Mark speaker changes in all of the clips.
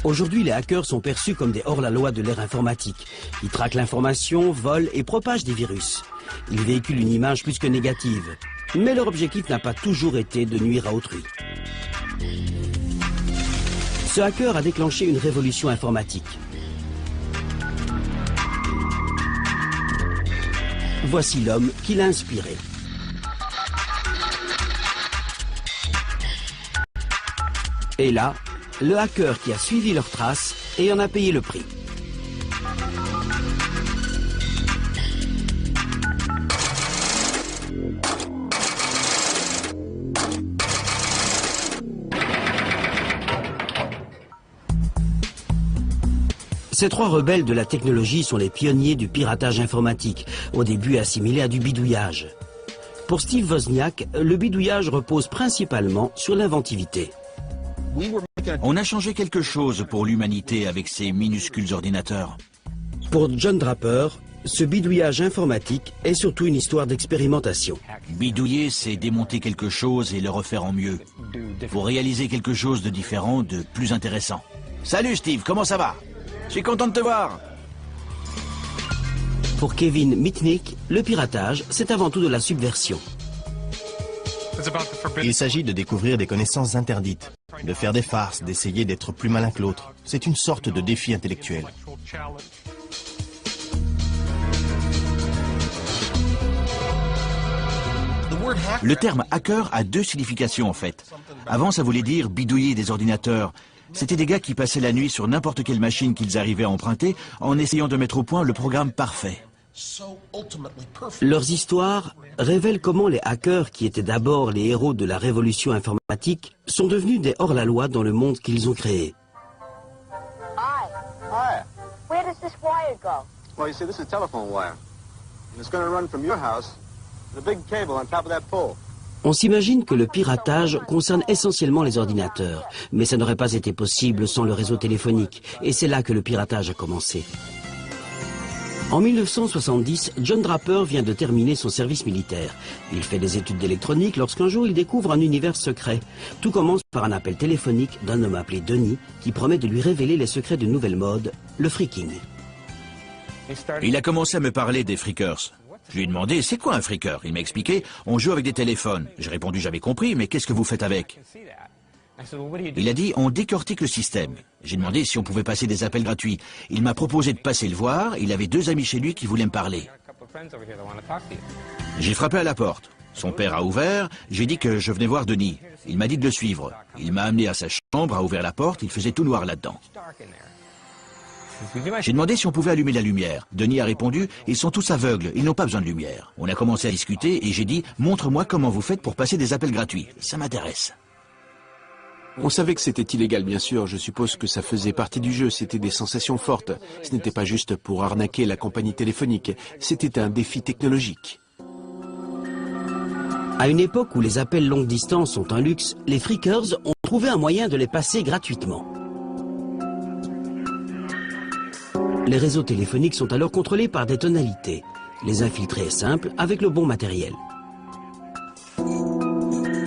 Speaker 1: Aujourd'hui, les hackers sont perçus comme des hors-la-loi de l'ère informatique. Ils traquent l'information, volent et propagent des virus. Ils véhiculent une image plus que négative. Mais leur objectif n'a pas toujours été de nuire à autrui. Ce hacker a déclenché une révolution informatique. Voici l'homme qui l'a inspiré. Et là, le hacker qui a suivi leurs traces et en a payé le prix. Ces trois rebelles de la technologie sont les pionniers du piratage informatique, au début assimilé à du bidouillage. Pour Steve Wozniak, le bidouillage repose principalement sur l'inventivité.
Speaker 2: On a changé quelque chose pour l'humanité avec ces minuscules ordinateurs.
Speaker 1: Pour John Draper, ce bidouillage informatique est surtout une histoire d'expérimentation.
Speaker 2: Bidouiller, c'est démonter quelque chose et le refaire en mieux. Pour réaliser quelque chose de différent, de plus intéressant. Salut Steve, comment ça va? Je suis content de te voir.
Speaker 1: Pour Kevin Mitnick, le piratage, c'est avant tout de la subversion.
Speaker 3: Il s'agit de découvrir des connaissances interdites, de faire des farces, d'essayer d'être plus malin que l'autre. C'est une sorte de défi intellectuel.
Speaker 2: Le terme hacker a deux significations en fait. Avant, ça voulait dire bidouiller des ordinateurs. C'était des gars qui passaient la nuit sur n'importe quelle machine qu'ils arrivaient à emprunter en essayant de mettre au point le programme parfait.
Speaker 1: Leurs histoires révèlent comment les hackers, qui étaient d'abord les héros de la révolution informatique, sont devenus des hors-la-loi dans le monde qu'ils ont créé.
Speaker 4: Hi. Where does this wire go? Well, you see, this is telephone wire. And it's going to run from your house to the big cable on top of that pole.
Speaker 1: On s'imagine que le piratage concerne essentiellement les ordinateurs, mais ça n'aurait pas été possible sans le réseau téléphonique, et c'est là que le piratage a commencé. En 1970, John Draper vient de terminer son service militaire. Il fait des études d'électronique lorsqu'un jour il découvre un univers secret. Tout commence par un appel téléphonique d'un homme appelé Denis qui promet de lui révéler les secrets d'une nouvelle mode, le freaking.
Speaker 2: Il a commencé à me parler des freakers. Je lui ai demandé, c'est quoi un freaker? Il m'a expliqué, on joue avec des téléphones. J'ai répondu, j'avais compris, mais qu'est-ce que vous faites avec? Il a dit, on décortique le système. J'ai demandé si on pouvait passer des appels gratuits. Il m'a proposé de passer le voir, il avait 2 amis chez lui qui voulaient me parler. J'ai frappé à la porte. Son père a ouvert, j'ai dit que je venais voir Denis. Il m'a dit de le suivre. Il m'a amené à sa chambre, a ouvert la porte, il faisait tout noir là-dedans. J'ai demandé si on pouvait allumer la lumière. Denis a répondu, ils sont tous aveugles, ils n'ont pas besoin de lumière. On a commencé à discuter et j'ai dit, montre-moi comment vous faites pour passer des appels gratuits. Ça m'intéresse.
Speaker 5: On savait que c'était illégal, bien sûr. Je suppose que ça faisait partie du jeu. C'était des sensations fortes. Ce n'était pas juste pour arnaquer la compagnie téléphonique. C'était un défi technologique.
Speaker 1: À une époque où les appels longue distance sont un luxe, les freakers ont trouvé un moyen de les passer gratuitement. Les réseaux téléphoniques sont alors contrôlés par des tonalités. Les infiltrer est simple avec le bon matériel.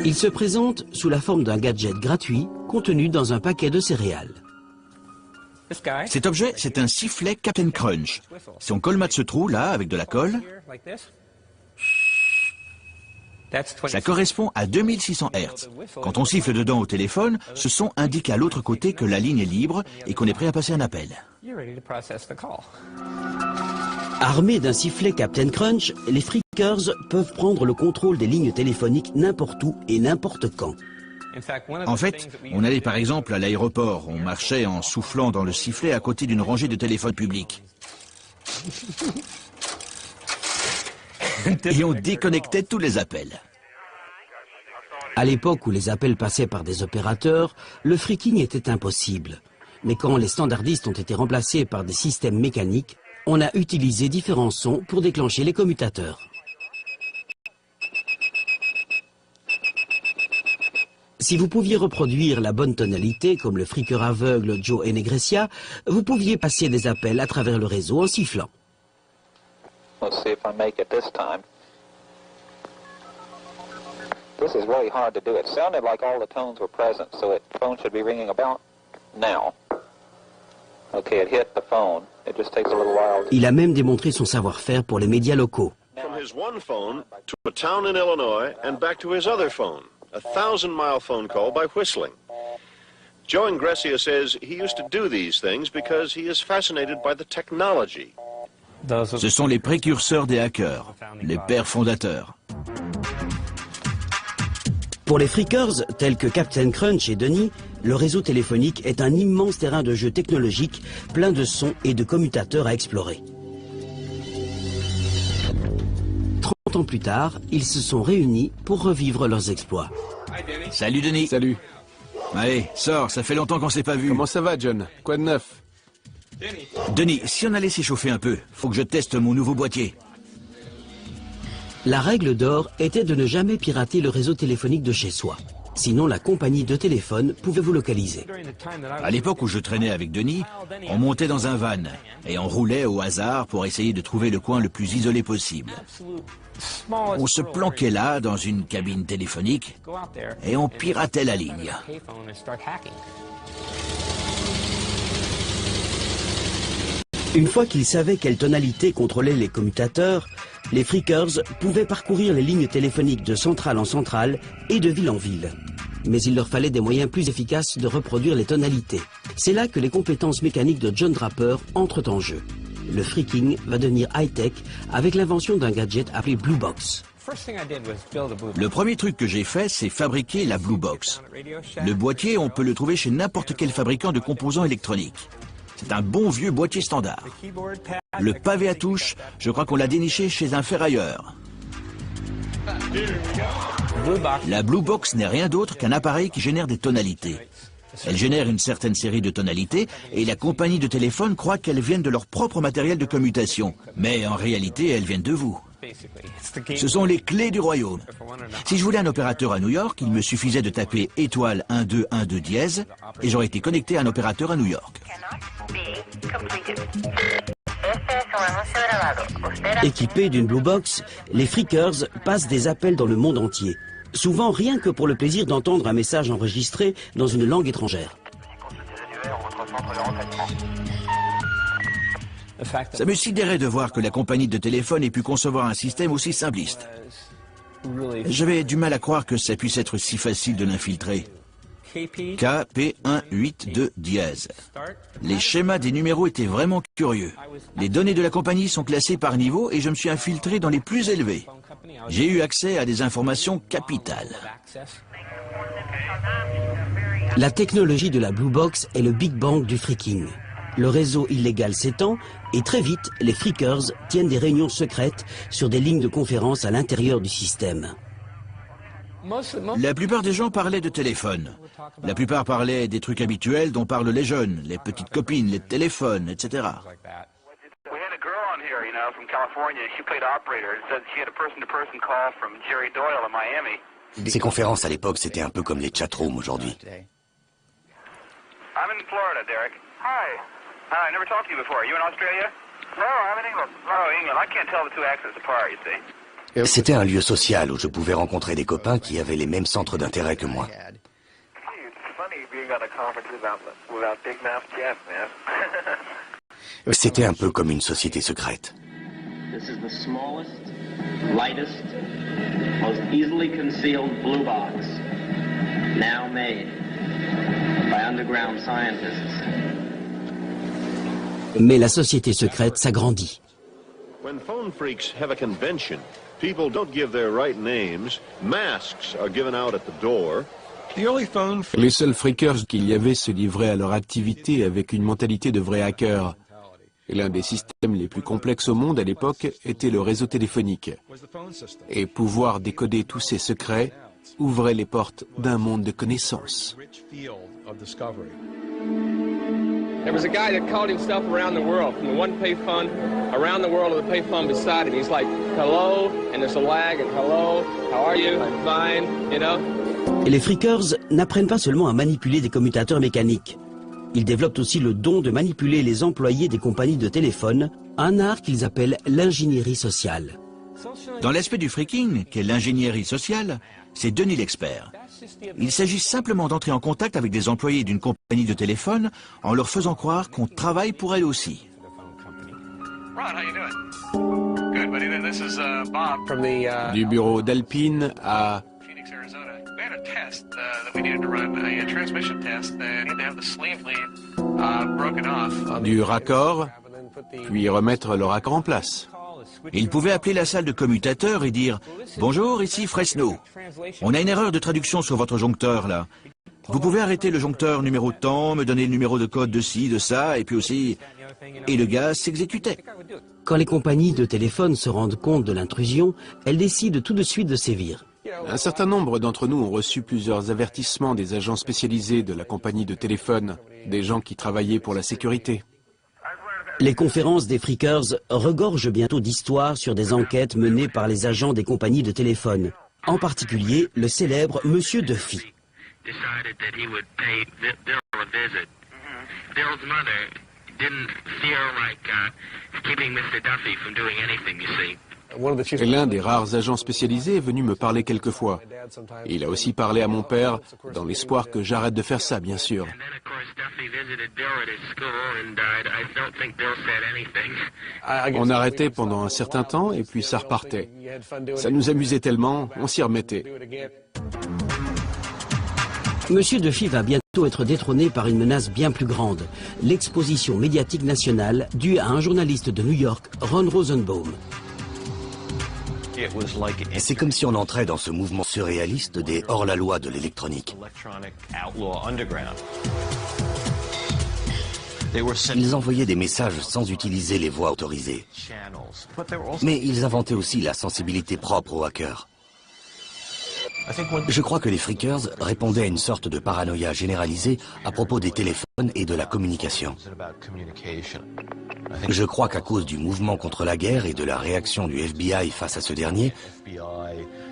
Speaker 1: Ils se présentent sous la forme d'un gadget gratuit contenu dans un paquet de céréales.
Speaker 2: Cet objet, c'est un sifflet Captain Crunch. Si on colmate ce trou là avec de la colle, ça correspond à 2600 Hz. Quand on siffle dedans au téléphone, ce son indique à l'autre côté que la ligne est libre et qu'on est prêt à passer un appel.
Speaker 1: Armés d'un sifflet Captain Crunch, les freakers peuvent prendre le contrôle des lignes téléphoniques n'importe où et n'importe quand.
Speaker 2: En fait, on allait par exemple à l'aéroport, on marchait en soufflant dans le sifflet à côté d'une rangée de téléphones publics. Et on déconnectait tous les appels.
Speaker 1: À l'époque où les appels passaient par des opérateurs, le freaking était impossible. Mais quand les standardistes ont été remplacés par des systèmes mécaniques, on a utilisé différents sons pour déclencher les commutateurs. Si vous pouviez reproduire la bonne tonalité, comme le freaker aveugle Joe Enegresia, vous pouviez passer des appels à travers le réseau en sifflant.
Speaker 4: Let's see if I make it this time.
Speaker 6: This is really hard to do. It sounded like all the tones were present, so the phone should be ringing about now. Okay, it hit the phone. It just takes a little while.
Speaker 1: Il a même démontré son savoir-faire pour les médias locaux.
Speaker 7: From his one phone to a town in Illinois and back to his other phone, a 1,000-mile phone call by whistling. Joe Ingressia says he used to do these things because he is fascinated by the technology.
Speaker 2: Ce sont les précurseurs des hackers, les pères fondateurs.
Speaker 1: Pour les freakers, tels que Captain Crunch et Denis, le réseau téléphonique est un immense terrain de jeu technologique, plein de sons et de commutateurs à explorer. 30 ans plus tard, ils se sont réunis pour revivre leurs exploits.
Speaker 2: Salut Denis.
Speaker 5: Salut.
Speaker 2: Allez, sors, ça fait longtemps qu'on s'est pas vu.
Speaker 5: Comment ça va, John? Quoi de neuf?
Speaker 2: Denis, si on allait s'échauffer un peu, faut que je teste mon nouveau boîtier.
Speaker 1: La règle d'or était de ne jamais pirater le réseau téléphonique de chez soi. Sinon, la compagnie de téléphone pouvait vous localiser.
Speaker 2: À l'époque où je traînais avec Denis, on montait dans un van et on roulait au hasard pour essayer de trouver le coin le plus isolé possible. On se planquait là, dans une cabine téléphonique, et on piratait la ligne.
Speaker 1: Une fois qu'ils savaient quelle tonalité contrôlait les commutateurs, les freakers pouvaient parcourir les lignes téléphoniques de centrale en centrale et de ville en ville. Mais il leur fallait des moyens plus efficaces de reproduire les tonalités. C'est là que les compétences mécaniques de John Draper entrent en jeu. Le freaking va devenir high-tech avec l'invention d'un gadget appelé Blue Box.
Speaker 2: Le premier truc que j'ai fait, c'est fabriquer la Blue Box. Le boîtier, on peut le trouver chez n'importe quel fabricant de composants électroniques. C'est un bon vieux boîtier standard. Le pavé à touche, je crois qu'on l'a déniché chez un ferrailleur. La Blue Box n'est rien d'autre qu'un appareil qui génère des tonalités. Elle génère une certaine série de tonalités et la compagnie de téléphone croit qu'elles viennent de leur propre matériel de commutation. Mais en réalité, elles viennent de vous. Ce sont les clés du royaume. Si je voulais un opérateur à New York, il me suffisait de taper étoile 1212 dièse et j'aurais été connecté à un opérateur à New York.
Speaker 1: Équipés d'une Blue Box, les freakers passent des appels dans le monde entier. Souvent rien que pour le plaisir d'entendre un message enregistré dans une langue étrangère.
Speaker 2: Ça me sidérait de voir que la compagnie de téléphone ait pu concevoir un système aussi simpliste. J'avais du mal à croire que ça puisse être si facile de l'infiltrer. KP182 dièse. Les schémas des numéros étaient vraiment curieux. Les données de la compagnie sont classées par niveau et je me suis infiltré dans les plus élevés. J'ai eu accès à des informations capitales.
Speaker 1: La technologie de la Blue Box est le Big Bang du freaking. Le réseau illégal s'étend et très vite, les freakers tiennent des réunions secrètes sur des lignes de conférence à l'intérieur du système.
Speaker 2: La plupart des gens parlaient de téléphone. La plupart parlaient des trucs habituels dont parlent les jeunes, les petites copines, les téléphones, etc.
Speaker 8: Ces conférences à l'époque, c'était un peu comme les chatrooms aujourd'hui. C'était un lieu social où je pouvais rencontrer des copains qui avaient les mêmes centres d'intérêt que moi. C'était un peu comme une société secrète.
Speaker 1: Mais la société secrète s'agrandit.
Speaker 7: When phone freaks have a convention, people don't give their right names. Masks are given out at the door.
Speaker 5: Les seuls freakers qu'il y avait se livraient à leur activité avec une mentalité de vrais hackers. Et l'un des systèmes les plus complexes au monde à l'époque était le réseau téléphonique. Et pouvoir décoder tous ces secrets ouvrait les portes d'un monde de connaissances.
Speaker 9: There was a guy that called himself around the world, from the one payphone around the world to the payphone beside it. He's like, hello, and there's a lag, and hello, how are you? I'm fine, you know?
Speaker 1: Et les freakers n'apprennent pas seulement à manipuler des commutateurs mécaniques. Ils développent aussi le don de manipuler les employés des compagnies de téléphone, un art qu'ils appellent l'ingénierie sociale.
Speaker 2: Dans l'aspect du freaking, qu'est l'ingénierie sociale, c'est Denis l'expert. Il s'agit simplement d'entrer en contact avec des employés d'une compagnie de téléphone en leur faisant croire qu'on travaille pour elle aussi.
Speaker 5: Du bureau d'Alpine à du raccord, puis remettre le raccord en place.
Speaker 2: Il pouvait appeler la salle de commutateur et dire « Bonjour, ici Fresno. On a une erreur de traduction sur votre joncteur, là. Vous pouvez arrêter le joncteur numéro tant, me donner le numéro de code de ci, de ça, et puis aussi... » Et le gars s'exécutait.
Speaker 1: Quand les compagnies de téléphone se rendent compte de l'intrusion, elles décident tout de suite de sévir.
Speaker 5: Un certain nombre d'entre nous ont reçu plusieurs avertissements des agents spécialisés de la compagnie de téléphone, des gens qui travaillaient pour la sécurité.
Speaker 1: Les conférences des Freakers regorgent bientôt d'histoires sur des enquêtes menées par les agents des compagnies de téléphone, en particulier le célèbre Monsieur Duffy.
Speaker 5: L'un des rares agents spécialisés est venu me parler quelquefois. Il a aussi parlé à mon père, dans l'espoir que j'arrête de faire ça, bien sûr. On arrêtait pendant un certain temps et puis ça repartait. Ça nous amusait tellement, on s'y remettait.
Speaker 1: Monsieur Duffy va bientôt être détrôné par une menace bien plus grande, l'exposition médiatique nationale due à un journaliste de New York, Ron Rosenbaum.
Speaker 8: C'est comme si on entrait dans ce mouvement surréaliste des hors-la-loi de l'électronique. Ils envoyaient des messages sans utiliser les voies autorisées. Mais ils inventaient aussi la sensibilité propre aux hackers. Je crois que les Freakers répondaient à une sorte de paranoïa généralisée à propos des téléphones et de la communication. Je crois qu'à cause du mouvement contre la guerre et de la réaction du FBI face à ce dernier,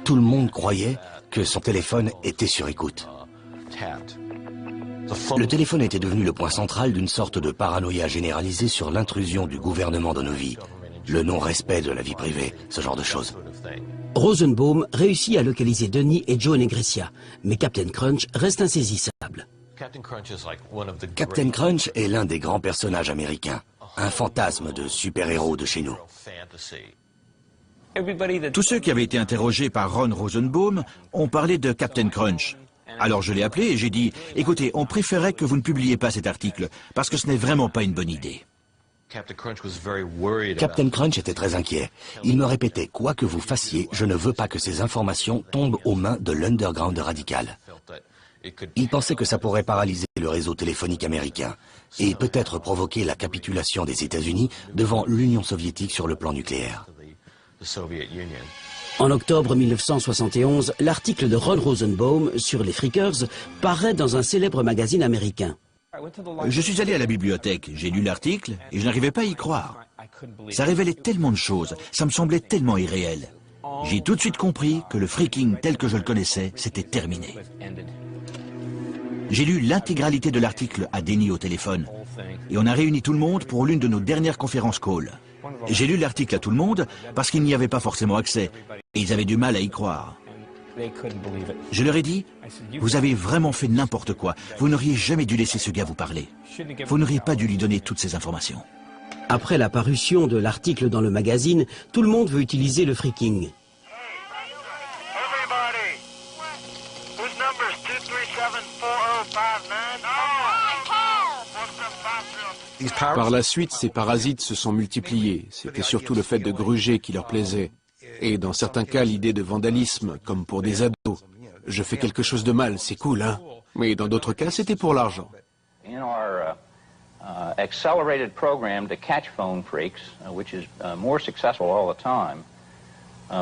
Speaker 8: tout le monde croyait que son téléphone était sur écoute. Le téléphone était devenu le point central d'une sorte de paranoïa généralisée sur l'intrusion du gouvernement dans nos vies, le non-respect de la vie privée, ce genre de choses.
Speaker 1: Rosenbaum réussit à localiser Denis et Joe Negressia, mais Captain Crunch reste insaisissable.
Speaker 8: Captain Crunch est l'un des grands personnages américains, un fantasme de super-héros de chez nous.
Speaker 2: Tous ceux qui avaient été interrogés par Ron Rosenbaum ont parlé de Captain Crunch. Alors je l'ai appelé et j'ai dit « Écoutez, on préférait que vous ne publiez pas cet article, parce que ce n'est vraiment pas une bonne idée. »
Speaker 8: Captain Crunch était très inquiet. Il me répétait, quoi que vous fassiez, je ne veux pas que ces informations tombent aux mains de l'underground radical. Il pensait que ça pourrait paralyser le réseau téléphonique américain et peut-être provoquer la capitulation des États-Unis devant l'Union soviétique sur le plan nucléaire.
Speaker 1: En octobre 1971, l'article de Ron Rosenbaum sur les Freakers paraît dans un célèbre magazine américain.
Speaker 2: Je suis allé à la bibliothèque, j'ai lu l'article et je n'arrivais pas à y croire. Ça révélait tellement de choses, ça me semblait tellement irréel. J'ai tout de suite compris que le freaking tel que je le connaissais, c'était terminé. J'ai lu l'intégralité de l'article à Denis au téléphone et on a réuni tout le monde pour l'une de nos dernières conférences call. J'ai lu l'article à tout le monde parce qu'il n'y avait pas forcément accès et ils avaient du mal à y croire. Je leur ai dit, vous avez vraiment fait n'importe quoi. Vous n'auriez jamais dû laisser ce gars vous parler. Vous n'auriez pas dû lui donner toutes ces informations.
Speaker 1: Après la parution de l'article dans le magazine, tout le monde veut utiliser le freaking.
Speaker 5: Par la suite, ces parasites se sont multipliés. C'était surtout le fait de gruger qui leur plaisait. Et dans certains cas, l'idée de vandalisme, comme pour des ados. Je fais quelque chose de mal, c'est cool, hein? Mais dans d'autres cas, c'était pour l'argent.
Speaker 6: In our accelerated program to catch phone freaks, which is more successful all the time,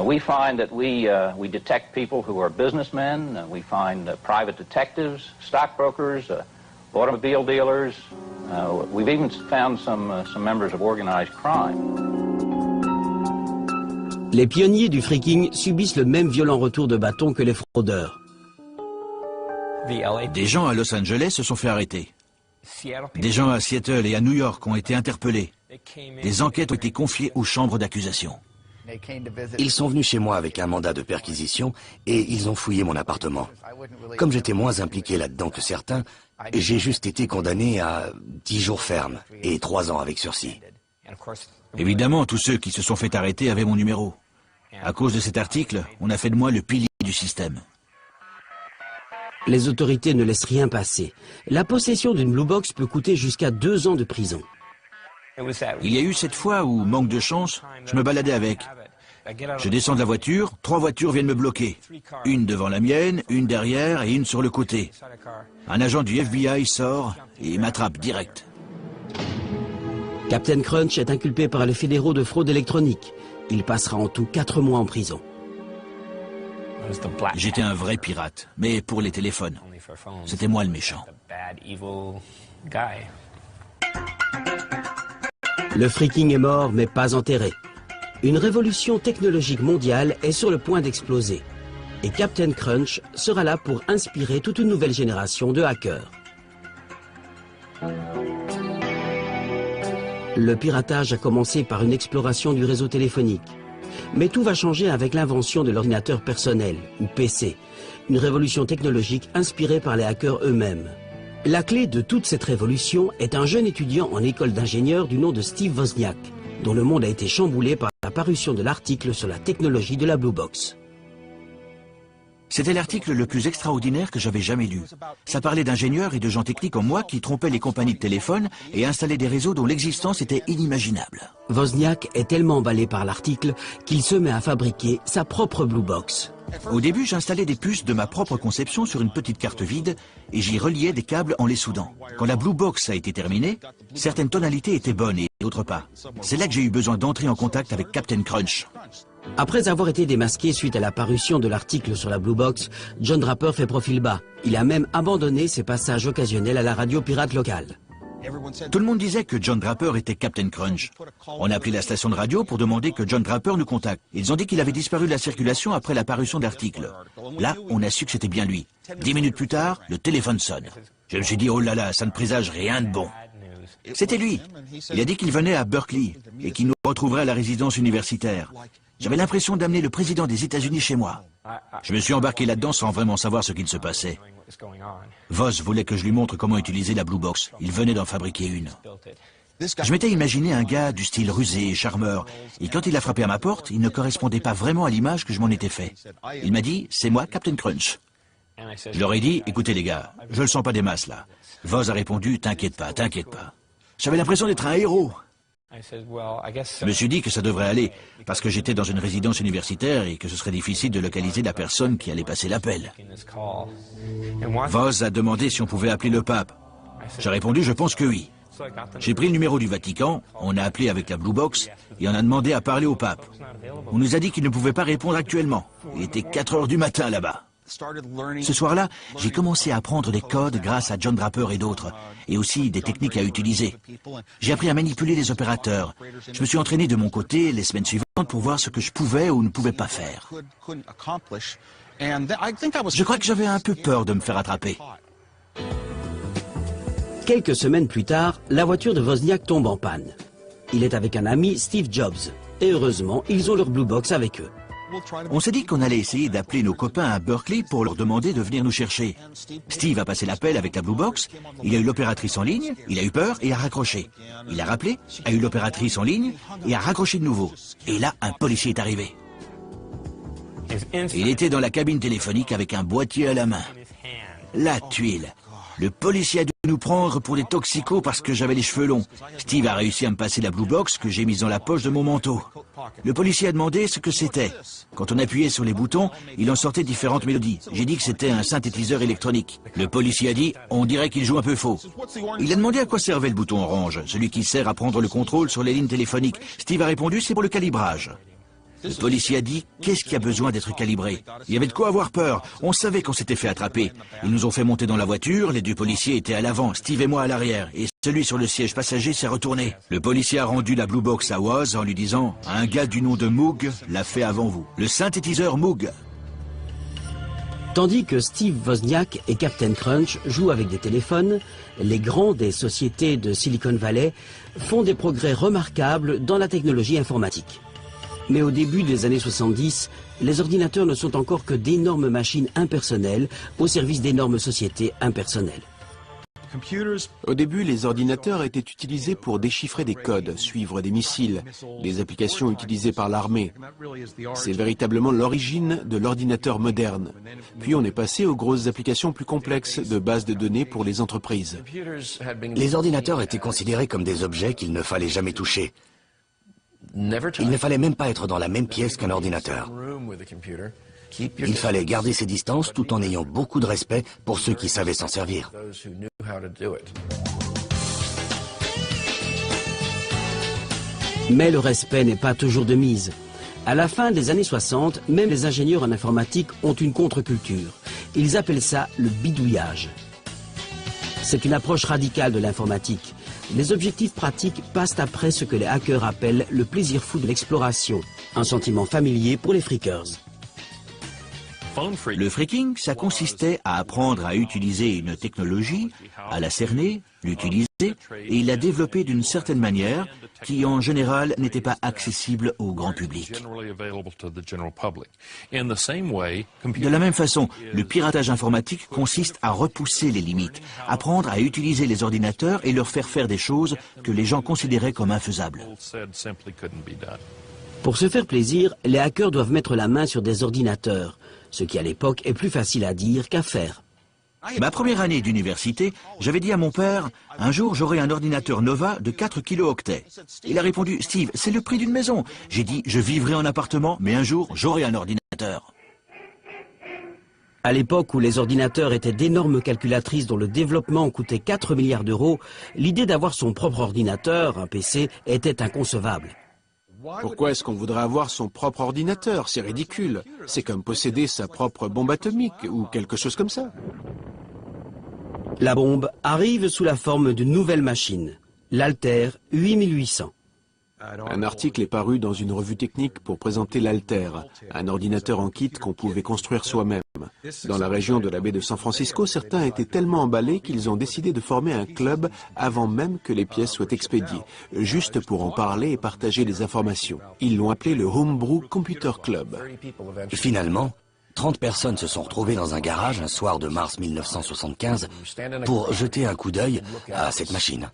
Speaker 6: we find that we detect people who are businessmen, we find private detectives, stockbrokers, automobile dealers, we've even found some members of organized crime.
Speaker 1: Les pionniers du freaking subissent le même violent retour de bâton que les fraudeurs.
Speaker 2: Des gens à Los Angeles se sont fait arrêter. Des gens à Seattle et à New York ont été interpellés. Des enquêtes ont été confiées aux chambres d'accusation.
Speaker 8: Ils sont venus chez moi avec un mandat de perquisition et ils ont fouillé mon appartement. Comme j'étais moins impliqué là-dedans que certains, j'ai juste été condamné à 10 jours ferme et 3 ans avec sursis.
Speaker 2: Évidemment, tous ceux qui se sont fait arrêter avaient mon numéro. À cause de cet article, on a fait de moi le pilier du système.
Speaker 1: Les autorités ne laissent rien passer. La possession d'une Blue Box peut coûter jusqu'à 2 ans de prison.
Speaker 2: Il y a eu cette fois où, manque de chance, je me baladais avec. Je descends de la voiture, 3 voitures viennent me bloquer. Une devant la mienne, une derrière et une sur le côté. Un agent du FBI sort et m'attrape direct.
Speaker 1: Captain Crunch est inculpé par les fédéraux de fraude électronique. Il passera en tout 4 mois en prison.
Speaker 2: J'étais un vrai pirate, mais pour les téléphones. C'était moi le méchant.
Speaker 1: Le freaking est mort, mais pas enterré. Une révolution technologique mondiale est sur le point d'exploser. Et Captain Crunch sera là pour inspirer toute une nouvelle génération de hackers. Le piratage a commencé par une exploration du réseau téléphonique. Mais tout va changer avec l'invention de l'ordinateur personnel, ou PC, une révolution technologique inspirée par les hackers eux-mêmes. La clé de toute cette révolution est un jeune étudiant en école d'ingénieur du nom de Steve Wozniak, dont le monde a été chamboulé par la parution de l'article sur la technologie de la Blue Box.
Speaker 2: C'était l'article le plus extraordinaire que j'avais jamais lu. Ça parlait d'ingénieurs et de gens techniques comme moi qui trompaient les compagnies de téléphone et installaient des réseaux dont l'existence était inimaginable.
Speaker 1: Wozniak est tellement emballé par l'article qu'il se met à fabriquer sa propre Blue Box.
Speaker 2: Au début, j'installais des puces de ma propre conception sur une petite carte vide et j'y reliais des câbles en les soudant. Quand la Blue Box a été terminée, certaines tonalités étaient bonnes et d'autres pas. C'est là que j'ai eu besoin d'entrer en contact avec Captain Crunch.
Speaker 1: Après avoir été démasqué suite à la parution de l'article sur la Blue Box, John Draper fait profil bas. Il a même abandonné ses passages occasionnels à la radio pirate locale.
Speaker 2: Tout le monde disait que John Draper était Captain Crunch. On a appelé la station de radio pour demander que John Draper nous contacte. Ils ont dit qu'il avait disparu de la circulation après la parution de l'article. Là, on a su que c'était bien lui. 10 minutes plus tard, le téléphone sonne. Je me suis dit, oh là là, ça ne présage rien de bon. C'était lui. Il a dit qu'il venait à Berkeley et qu'il nous retrouverait à la résidence universitaire. J'avais l'impression d'amener le président des États-Unis chez moi. Je me suis embarqué là-dedans sans vraiment savoir ce qu'il se passait. Woz voulait que je lui montre comment utiliser la Blue Box. Il venait d'en fabriquer une. Je m'étais imaginé un gars du style rusé et charmeur. Et quand il a frappé à ma porte, il ne correspondait pas vraiment à l'image que je m'en étais fait. Il m'a dit, c'est moi, Captain Crunch. Je leur ai dit, écoutez les gars, je le sens pas des masses là. Woz a répondu, t'inquiète pas, t'inquiète pas. J'avais l'impression d'être un héros. Je me suis dit que ça devrait aller, parce que j'étais dans une résidence universitaire et que ce serait difficile de localiser la personne qui allait passer l'appel. Woz a demandé si on pouvait appeler le pape. J'ai répondu, je pense que oui. J'ai pris le numéro du Vatican, on a appelé avec la Blue Box et on a demandé à parler au pape. On nous a dit qu'il ne pouvait pas répondre actuellement. Il était 4 heures du matin là-bas. Ce soir-là, j'ai commencé à apprendre des codes grâce à John Draper et d'autres, et aussi des techniques à utiliser. J'ai appris à manipuler les opérateurs. Je me suis entraîné de mon côté les semaines suivantes pour voir ce que je pouvais ou ne pouvais pas faire. Je crois que j'avais un peu peur de me faire attraper.
Speaker 1: Quelques semaines plus tard, la voiture de Wozniak tombe en panne. Il est avec un ami, Steve Jobs, et heureusement, ils ont leur Blue Box avec eux.
Speaker 2: On s'est dit qu'on allait essayer d'appeler nos copains à Berkeley pour leur demander de venir nous chercher. Steve a passé l'appel avec la Blue Box, il a eu l'opératrice en ligne, il a eu peur et a raccroché. Il a rappelé, a eu l'opératrice en ligne et a raccroché de nouveau. Et là, un policier est arrivé. Il était dans la cabine téléphonique avec un boîtier à la main. La tuile. Le policier a dû nous prendre pour des toxicos parce que j'avais les cheveux longs. Steve a réussi à me passer la Blue Box que j'ai mise dans la poche de mon manteau. Le policier a demandé ce que c'était. Quand on appuyait sur les boutons, il en sortait différentes mélodies. J'ai dit que c'était un synthétiseur électronique. Le policier a dit, on dirait qu'il joue un peu faux. Il a demandé à quoi servait le bouton orange, celui qui sert à prendre le contrôle sur les lignes téléphoniques. Steve a répondu, c'est pour le calibrage. Le policier a dit, qu'est-ce qui a besoin d'être calibré? Il y avait de quoi avoir peur. On savait qu'on s'était fait attraper. Ils nous ont fait monter dans la voiture, les 2 policiers étaient à l'avant, Steve et moi à l'arrière, et celui sur le siège passager s'est retourné. Le policier a rendu la Blue Box à Woz en lui disant, un gars du nom de Moog l'a fait avant vous. Le synthétiseur Moog.
Speaker 1: Tandis que Steve Wozniak et Captain Crunch jouent avec des téléphones, les grands des sociétés de Silicon Valley font des progrès remarquables dans la technologie informatique. Mais au début des années 70, les ordinateurs ne sont encore que d'énormes machines impersonnelles au service d'énormes sociétés impersonnelles.
Speaker 5: Au début, les ordinateurs étaient utilisés pour déchiffrer des codes, suivre des missiles, des applications utilisées par l'armée. C'est véritablement l'origine de l'ordinateur moderne. Puis on est passé aux grosses applications plus complexes de bases de données pour les entreprises.
Speaker 8: Les ordinateurs étaient considérés comme des objets qu'il ne fallait jamais toucher. Il ne fallait même pas être dans la même pièce qu'un ordinateur. Il fallait garder ses distances tout en ayant beaucoup de respect pour ceux qui savaient s'en servir.
Speaker 1: Mais le respect n'est pas toujours de mise. À la fin des années 60, même les ingénieurs en informatique ont une contre-culture. Ils appellent ça le bidouillage. C'est une approche radicale de l'informatique. Les objectifs pratiques passent après ce que les hackers appellent le plaisir fou de l'exploration, un sentiment familier pour les freakers.
Speaker 2: Le freaking, ça consistait à apprendre à utiliser une technologie, à la cerner, l'utiliser et la développer d'une certaine manière qui, en général, n'était pas accessible au grand public. De la même façon, le piratage informatique consiste à repousser les limites, apprendre à utiliser les ordinateurs et leur faire faire des choses que les gens considéraient comme infaisables.
Speaker 1: Pour se faire plaisir, les hackers doivent mettre la main sur des ordinateurs, ce qui à l'époque est plus facile à dire qu'à faire.
Speaker 2: Ma première année d'université, j'avais dit à mon père, un jour j'aurai un ordinateur Nova de 4 kilooctets. Il a répondu, Steve, c'est le prix d'une maison. J'ai dit, je vivrai en appartement, mais un jour j'aurai un ordinateur.
Speaker 1: À l'époque où les ordinateurs étaient d'énormes calculatrices dont le développement coûtait 4 milliards d'euros, l'idée d'avoir son propre ordinateur, un PC, était inconcevable.
Speaker 5: Pourquoi est-ce qu'on voudrait avoir son propre ordinateur? C'est ridicule. C'est comme posséder sa propre bombe atomique ou quelque chose comme ça.
Speaker 1: La bombe arrive sous la forme d'une nouvelle machine, l'Altair 8800.
Speaker 5: Un article est paru dans une revue technique pour présenter l'Altair, un ordinateur en kit qu'on pouvait construire soi-même. Dans la région de la baie de San Francisco, certains étaient tellement emballés qu'ils ont décidé de former un club avant même que les pièces soient expédiées, juste pour en parler et partager les informations. Ils l'ont appelé le Homebrew Computer Club.
Speaker 8: Finalement, 30 personnes se sont retrouvées dans un garage un soir de mars 1975 pour jeter un coup d'œil à cette machine.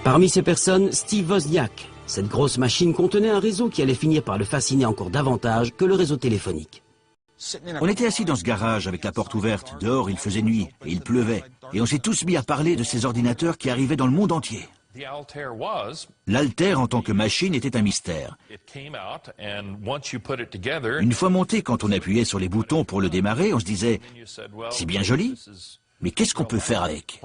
Speaker 1: Parmi ces personnes, Steve Wozniak. Cette grosse machine contenait un réseau qui allait finir par le fasciner encore davantage que le réseau téléphonique.
Speaker 2: On était assis dans ce garage avec la porte ouverte. Dehors, il faisait nuit et il pleuvait. Et on s'est tous mis à parler de ces ordinateurs qui arrivaient dans le monde entier. L'Altair en tant que machine était un mystère. Une fois monté, quand on appuyait sur les boutons pour le démarrer, on se disait « C'est bien joli, mais qu'est-ce qu'on peut faire avec ?»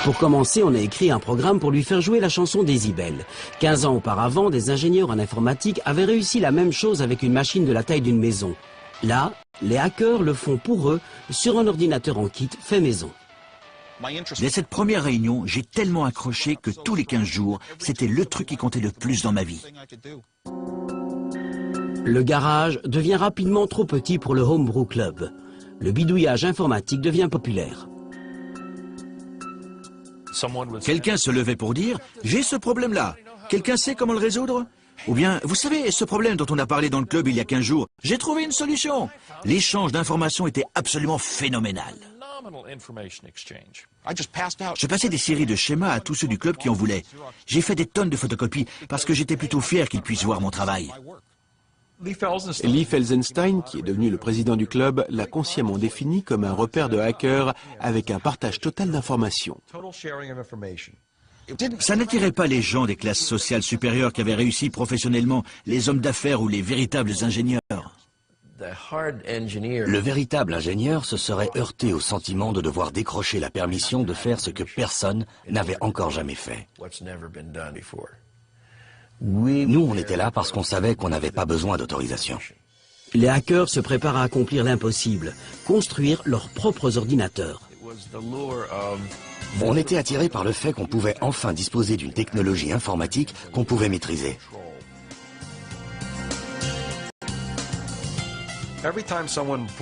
Speaker 1: Pour commencer, on a écrit un programme pour lui faire jouer la chanson Décibel. 15 ans auparavant, des ingénieurs en informatique avaient réussi la même chose avec une machine de la taille d'une maison. Là, les hackers le font pour eux sur un ordinateur en kit fait maison.
Speaker 2: Dès cette première réunion, j'ai tellement accroché que tous les 15 jours, c'était le truc qui comptait le plus dans ma vie.
Speaker 1: Le garage devient rapidement trop petit pour le Homebrew Club. Le bidouillage informatique devient populaire.
Speaker 2: Quelqu'un se levait pour dire « J'ai ce problème-là. Quelqu'un sait comment le résoudre ?» Ou bien « Vous savez, ce problème dont on a parlé dans le club il y a 15 jours, j'ai trouvé une solution. » L'échange d'informations était absolument phénoménal. Je passais des séries de schémas à tous ceux du club qui en voulaient. J'ai fait des tonnes de photocopies parce que j'étais plutôt fier qu'ils puissent voir mon travail.
Speaker 5: Lee Felsenstein, qui est devenu le président du club, l'a consciemment défini comme un repère de hackers avec un partage total d'informations.
Speaker 2: Ça n'attirait pas les gens des classes sociales supérieures qui avaient réussi professionnellement, les hommes d'affaires ou les véritables ingénieurs.
Speaker 8: Le véritable ingénieur se serait heurté au sentiment de devoir décrocher la permission de faire ce que personne n'avait encore jamais fait. Nous, on était là parce qu'on savait qu'on n'avait pas besoin d'autorisation.
Speaker 1: Les hackers se préparent à accomplir l'impossible, construire leurs propres ordinateurs.
Speaker 8: On était attirés par le fait qu'on pouvait enfin disposer d'une technologie informatique qu'on pouvait maîtriser.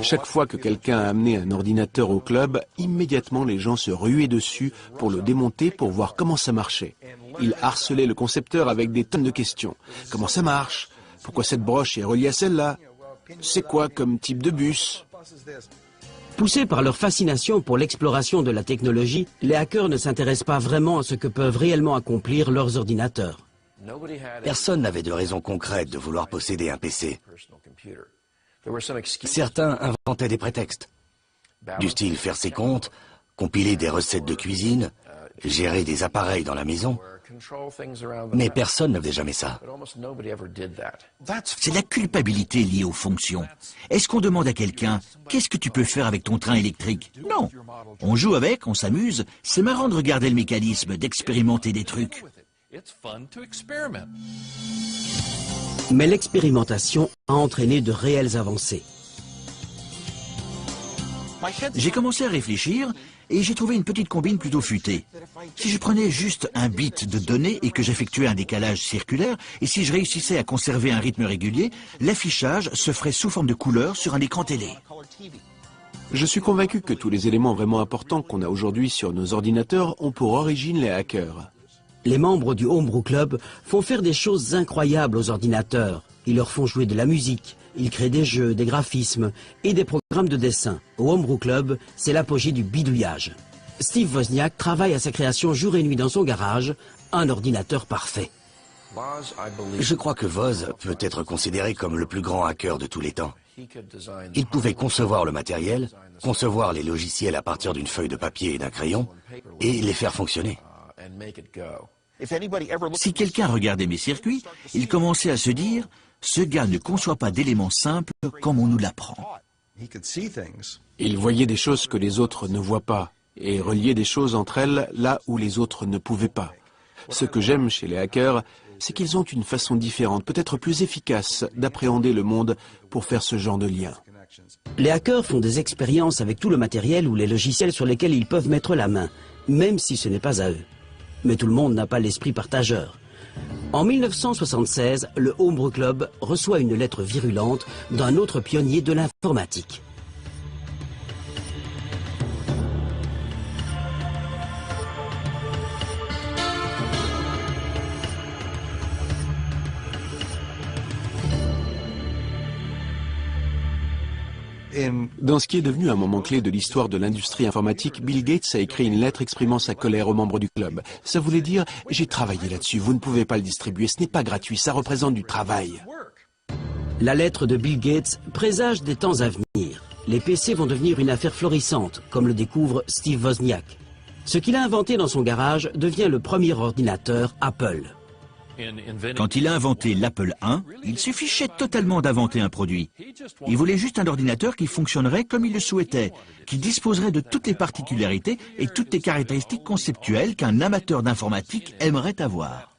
Speaker 5: Chaque fois que quelqu'un a amené un ordinateur au club, immédiatement les gens se ruaient dessus pour le démonter pour voir comment ça marchait. Ils harcelaient le concepteur avec des tonnes de questions. Comment ça marche? Pourquoi cette broche est reliée à celle-là? C'est quoi comme type de bus?
Speaker 1: Poussés par leur fascination pour l'exploration de la technologie, les hackers ne s'intéressent pas vraiment à ce que peuvent réellement accomplir leurs ordinateurs.
Speaker 8: Personne n'avait de raison concrète de vouloir posséder un PC. Certains inventaient des prétextes, du style faire ses comptes, compiler des recettes de cuisine, gérer des appareils dans la maison. Mais personne ne faisait jamais ça.
Speaker 2: C'est la culpabilité liée aux fonctions. Est-ce qu'on demande à quelqu'un « Qu'est-ce que tu peux faire avec ton train électrique ?» Non. On joue avec, on s'amuse. C'est marrant de regarder le mécanisme, d'expérimenter des trucs.
Speaker 1: Mais l'expérimentation a entraîné de réelles avancées.
Speaker 2: J'ai commencé à réfléchir et j'ai trouvé une petite combine plutôt futée. Si je prenais juste un bit de données et que j'effectuais un décalage circulaire, et si je réussissais à conserver un rythme régulier, l'affichage se ferait sous forme de couleurs sur un écran télé.
Speaker 5: Je suis convaincu que tous les éléments vraiment importants qu'on a aujourd'hui sur nos ordinateurs ont pour origine les hackers.
Speaker 1: Les membres du Homebrew Club font faire des choses incroyables aux ordinateurs. Ils leur font jouer de la musique, ils créent des jeux, des graphismes et des programmes de dessin. Au Homebrew Club, c'est l'apogée du bidouillage. Steve Wozniak travaille à sa création jour et nuit dans son garage, un ordinateur parfait.
Speaker 8: Je crois que Woz peut être considéré comme le plus grand hacker de tous les temps. Il pouvait concevoir le matériel, concevoir les logiciels à partir d'une feuille de papier et d'un crayon, et les faire fonctionner.
Speaker 2: Si quelqu'un regardait mes circuits, il commençait à se dire « Ce gars ne conçoit pas d'éléments simples comme on nous l'apprend ».
Speaker 5: Il voyait des choses que les autres ne voient pas, et reliait des choses entre elles là où les autres ne pouvaient pas. Ce que j'aime chez les hackers, c'est qu'ils ont une façon différente, peut-être plus efficace, d'appréhender le monde pour faire ce genre de lien.
Speaker 1: Les hackers font des expériences avec tout le matériel ou les logiciels sur lesquels ils peuvent mettre la main, même si ce n'est pas à eux. Mais tout le monde n'a pas l'esprit partageur. En 1976, le Homebrew Club reçoit une lettre virulente d'un autre pionnier de l'informatique.
Speaker 5: Dans ce qui est devenu un moment clé de l'histoire de l'industrie informatique, Bill Gates a écrit une lettre exprimant sa colère aux membres du club. Ça voulait dire « J'ai travaillé là-dessus, vous ne pouvez pas le distribuer, ce n'est pas gratuit, ça représente du travail. »
Speaker 1: La lettre de Bill Gates présage des temps à venir. Les PC vont devenir une affaire florissante, comme le découvre Steve Wozniak. Ce qu'il a inventé dans son garage devient le premier ordinateur Apple.
Speaker 2: Quand il a inventé l'Apple I, il se fichait totalement d'inventer un produit. Il voulait juste un ordinateur qui fonctionnerait comme il le souhaitait, qui disposerait de toutes les particularités et toutes les caractéristiques conceptuelles qu'un amateur d'informatique aimerait avoir.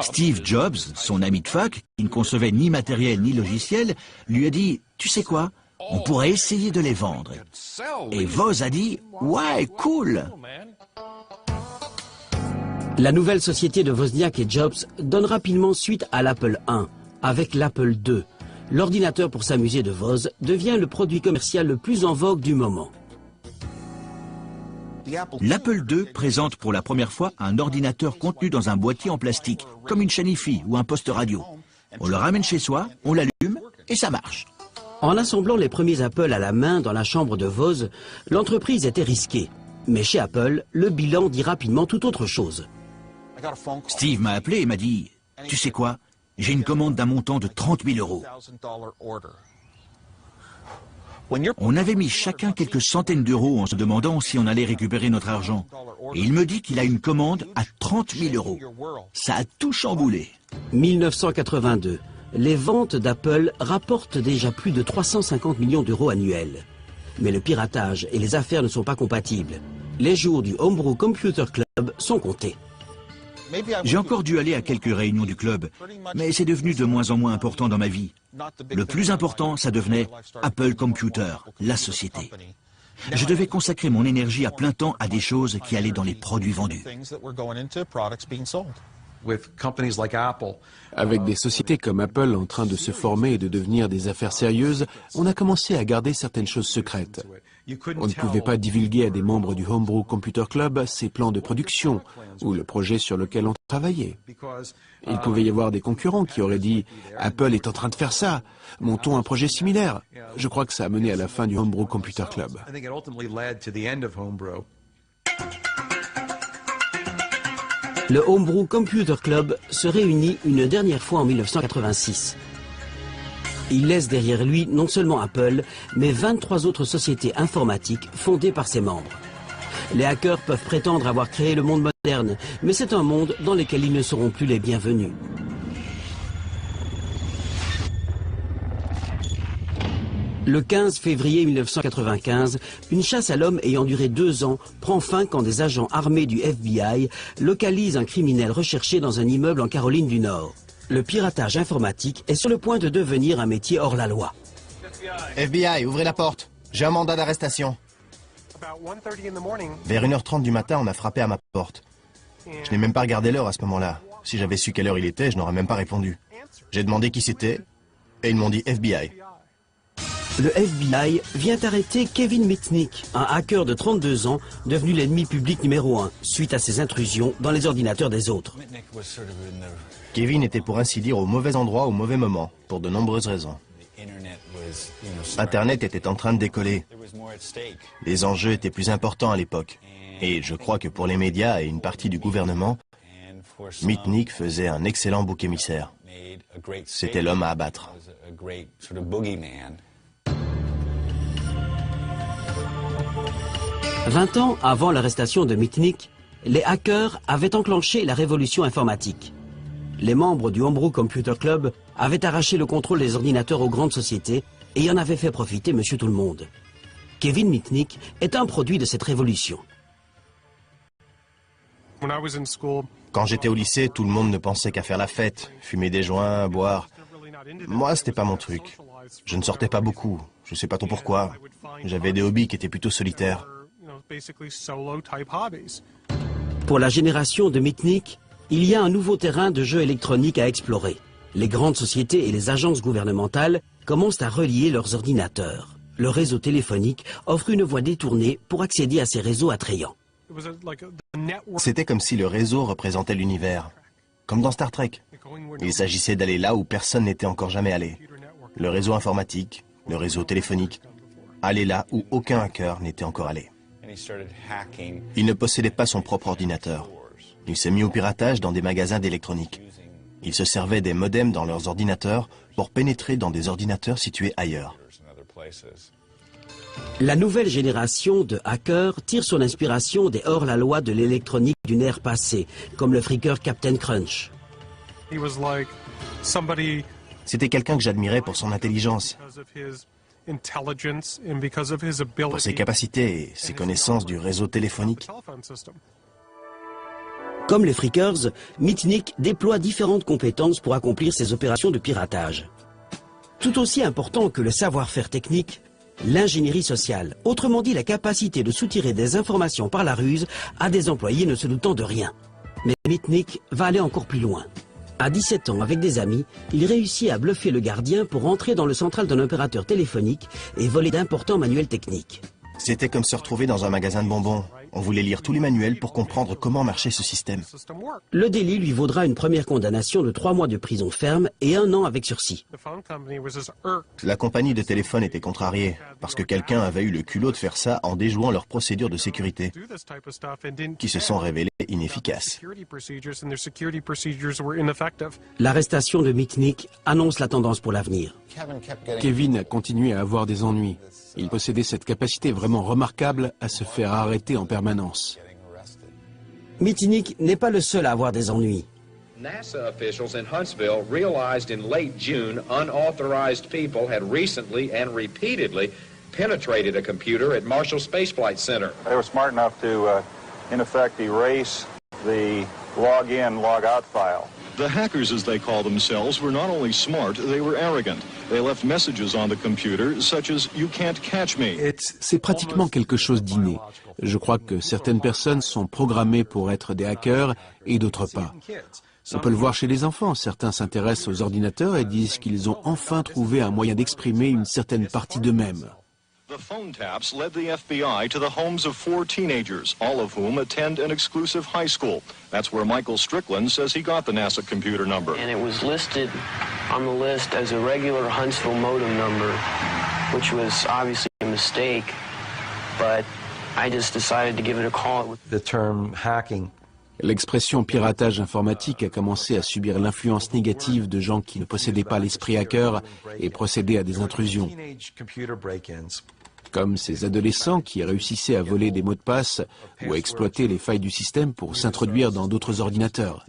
Speaker 2: Steve Jobs, son ami de fac, qui ne concevait ni matériel ni logiciel, lui a dit « Tu sais quoi ? On pourrait essayer de les vendre. » Et Woz a dit « Ouais, cool !»
Speaker 1: La nouvelle société de Wozniak et Jobs donne rapidement suite à l'Apple I, avec l'Apple II. L'ordinateur pour s'amuser de Woz devient le produit commercial le plus en vogue du moment.
Speaker 2: L'Apple II présente pour la première fois un ordinateur contenu dans un boîtier en plastique, comme une chaîne hi-fi ou un poste radio. On le ramène chez soi, on l'allume et ça marche.
Speaker 1: En assemblant les premiers Apple à la main dans la chambre de Woz, l'entreprise était risquée. Mais chez Apple, le bilan dit rapidement tout autre chose.
Speaker 2: Steve m'a appelé et m'a dit « Tu sais quoi ? J'ai une commande d'un montant de 30 000 €. On avait mis chacun quelques centaines d'euros en se demandant si on allait récupérer notre argent. Et il me dit qu'il a une commande à 30 000 €. Ça a tout chamboulé.
Speaker 1: 1982. Les ventes d'Apple rapportent déjà plus de 350 millions d'euros annuels. Mais le piratage et les affaires ne sont pas compatibles. Les jours du Homebrew Computer Club sont comptés.
Speaker 2: J'ai encore dû aller à quelques réunions du club, mais c'est devenu de moins en moins important dans ma vie. Le plus important, ça devenait Apple Computer, la société. Je devais consacrer mon énergie à plein temps à des choses qui allaient dans les produits vendus.
Speaker 5: Avec des sociétés comme Apple en train de se former et de devenir des affaires sérieuses, on a commencé à garder certaines choses secrètes. On ne pouvait pas divulguer à des membres du Homebrew Computer Club ses plans de production ou le projet sur lequel on travaillait. Il pouvait y avoir des concurrents qui auraient dit « Apple est en train de faire ça, montons un projet similaire ». Je crois que ça a mené à la fin du Homebrew Computer Club.
Speaker 1: Le Homebrew Computer Club se réunit une dernière fois en 1986. Il laisse derrière lui non seulement Apple, mais 23 autres sociétés informatiques fondées par ses membres. Les hackers peuvent prétendre avoir créé le monde moderne, mais c'est un monde dans lequel ils ne seront plus les bienvenus. Le 15 février 1995, une chasse à l'homme ayant duré 2 ans prend fin quand des agents armés du FBI localisent un criminel recherché dans un immeuble en Caroline du Nord. Le piratage informatique est sur le point de devenir un métier hors la loi.
Speaker 3: FBI, ouvrez la porte. J'ai un mandat d'arrestation. Vers 1h30 du matin, on a frappé à ma porte. Je n'ai même pas regardé l'heure à ce moment-là. Si j'avais su quelle heure il était, je n'aurais même pas répondu. J'ai demandé qui c'était et ils m'ont dit FBI.
Speaker 1: Le FBI vient arrêter Kevin Mitnick, un hacker de 32 ans, devenu l'ennemi public numéro 1, suite à ses intrusions dans les ordinateurs des autres.
Speaker 3: Kevin était pour ainsi dire au mauvais endroit au mauvais moment, pour de nombreuses raisons. Internet était en train de décoller. Les enjeux étaient plus importants à l'époque. Et je crois que pour les médias et une partie du gouvernement, Mitnick faisait un excellent bouc émissaire. C'était l'homme à abattre.
Speaker 1: 20 ans avant l'arrestation de Mitnick, les hackers avaient enclenché la révolution informatique. Les membres du Homebrew Computer Club avaient arraché le contrôle des ordinateurs aux grandes sociétés et en avaient fait profiter Monsieur Tout-le-Monde. Kevin Mitnick est un produit de cette révolution.
Speaker 3: Quand j'étais au lycée, tout le monde ne pensait qu'à faire la fête, fumer des joints, boire. Moi, c'était pas mon truc. Je ne sortais pas beaucoup, je sais pas trop pourquoi. J'avais des hobbies qui étaient plutôt solitaires.
Speaker 1: Pour la génération de Mitnick, il y a un nouveau terrain de jeu électronique à explorer. Les grandes sociétés et les agences gouvernementales commencent à relier leurs ordinateurs. Le réseau téléphonique offre une voie détournée pour accéder à ces réseaux attrayants.
Speaker 3: C'était comme si le réseau représentait l'univers, comme dans Star Trek. Il s'agissait d'aller là où personne n'était encore jamais allé. Le réseau informatique, le réseau téléphonique, aller là où aucun hacker n'était encore allé. Il ne possédait pas son propre ordinateur. Il s'est mis au piratage dans des magasins d'électronique. Il se servait des modems dans leurs ordinateurs pour pénétrer dans des ordinateurs situés ailleurs.
Speaker 1: La nouvelle génération de hackers tire son inspiration des hors-la-loi de l'électronique d'une ère passée, comme le phreaker Captain Crunch.
Speaker 3: C'était quelqu'un que j'admirais pour son intelligence, pour ses capacités et ses connaissances du réseau téléphonique.
Speaker 1: Comme les phreakers, Mitnick déploie différentes compétences pour accomplir ses opérations de piratage. Tout aussi important que le savoir-faire technique, l'ingénierie sociale, autrement dit la capacité de soutirer des informations par la ruse à des employés ne se doutant de rien. Mais Mitnick va aller encore plus loin. À 17 ans, avec des amis, il réussit à bluffer le gardien pour entrer dans le central d'un opérateur téléphonique et voler d'importants manuels techniques.
Speaker 3: C'était comme se retrouver dans un magasin de bonbons. On voulait lire tous les manuels pour comprendre comment marchait ce système.
Speaker 1: Le délit lui vaudra une première condamnation de 3 mois de prison ferme et 1 an avec sursis.
Speaker 3: La compagnie de téléphone était contrariée, parce que quelqu'un avait eu le culot de faire ça en déjouant leurs procédures de sécurité, qui se sont révélées inefficaces.
Speaker 1: L'arrestation de Mitnick annonce la tendance pour l'avenir.
Speaker 5: Kevin a continué à avoir des ennuis. Il possédait cette capacité vraiment remarquable à se faire arrêter en permanence.
Speaker 1: Mitnick n'est pas le seul à avoir des ennuis.
Speaker 10: NASA officials in Huntsville realized in late June unauthorized people had recently and repeatedly penetrated a computer at Marshall Space Flight Center.
Speaker 4: They were smart enough to, in effect, erase the log-in, log-out file.
Speaker 7: The hackers, as they call themselves, were not only smart, they were arrogant. They left messages on the computer, such as, "You can't catch me."
Speaker 5: C'est pratiquement quelque chose d'inné. Je crois que certaines personnes sont programmées pour être des hackers et d'autres pas. On peut le voir chez les enfants, certains s'intéressent aux ordinateurs et disent qu'ils ont enfin trouvé un moyen d'exprimer une certaine partie d'eux-mêmes.
Speaker 11: The phone taps led the FBI to the homes of 4 teenagers, all of whom attend an exclusive high school. That's where Michael Strickland says he got the NASA computer number.
Speaker 12: And it was listed on the list as a regular Huntsville modem number, which was obviously a mistake, but I just decided to give it a call.
Speaker 13: The term hacking.
Speaker 5: L'expression piratage informatique a commencé à subir l'influence négative de gens qui ne possédaient pas l'esprit hacker et procédaient à des intrusions. Comme ces adolescents qui réussissaient à voler des mots de passe ou à exploiter les failles du système pour s'introduire dans d'autres ordinateurs.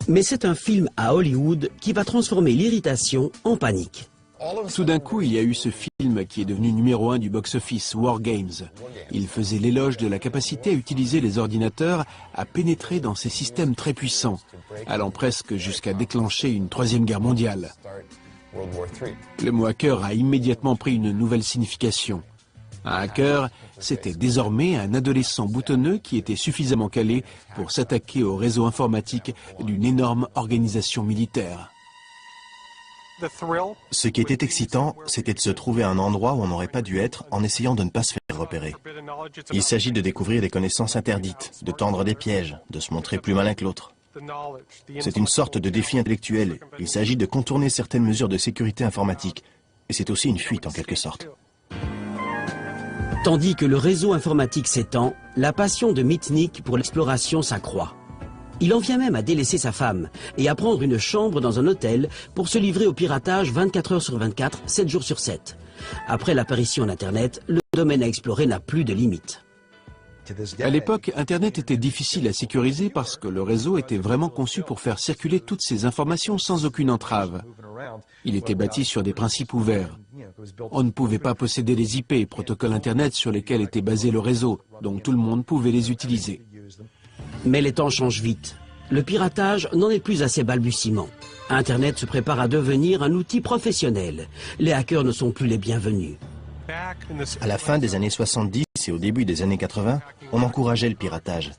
Speaker 1: Mais c'est un film à Hollywood qui va transformer l'irritation en panique.
Speaker 5: Tout d'un coup, il y a eu ce film qui est devenu numéro 1 du box-office, War Games. Il faisait l'éloge de la capacité à utiliser les ordinateurs à pénétrer dans ces systèmes très puissants, allant presque jusqu'à déclencher une troisième guerre mondiale. Le mot hacker a immédiatement pris une nouvelle signification. Un hacker, c'était désormais un adolescent boutonneux qui était suffisamment calé pour s'attaquer au réseau informatique d'une énorme organisation militaire.
Speaker 3: Ce qui était excitant, c'était de se trouver à un endroit où on n'aurait pas dû être en essayant de ne pas se faire repérer. Il s'agit de découvrir des connaissances interdites, de tendre des pièges, de se montrer plus malin que l'autre. C'est une sorte de défi intellectuel. Il s'agit de contourner certaines mesures de sécurité informatique. Et c'est aussi une fuite en quelque sorte.
Speaker 1: Tandis que le réseau informatique s'étend, la passion de Mitnick pour l'exploration s'accroît. Il en vient même à délaisser sa femme et à prendre une chambre dans un hôtel pour se livrer au piratage 24 heures sur 24, 7 jours sur 7. Après l'apparition d'Internet, le domaine à explorer n'a plus de limites.
Speaker 5: À l'époque, Internet était difficile à sécuriser parce que le réseau était vraiment conçu pour faire circuler toutes ces informations sans aucune entrave. Il était bâti sur des principes ouverts. On ne pouvait pas posséder les IP, protocoles Internet sur lesquels était basé le réseau, donc tout le monde pouvait les utiliser.
Speaker 1: Mais les temps changent vite. Le piratage n'en est plus à ses balbutiements. Internet se prépare à devenir un outil professionnel. Les hackers ne sont plus les bienvenus.
Speaker 3: À la fin des années 70 et au début des années 80, on encourageait le piratage.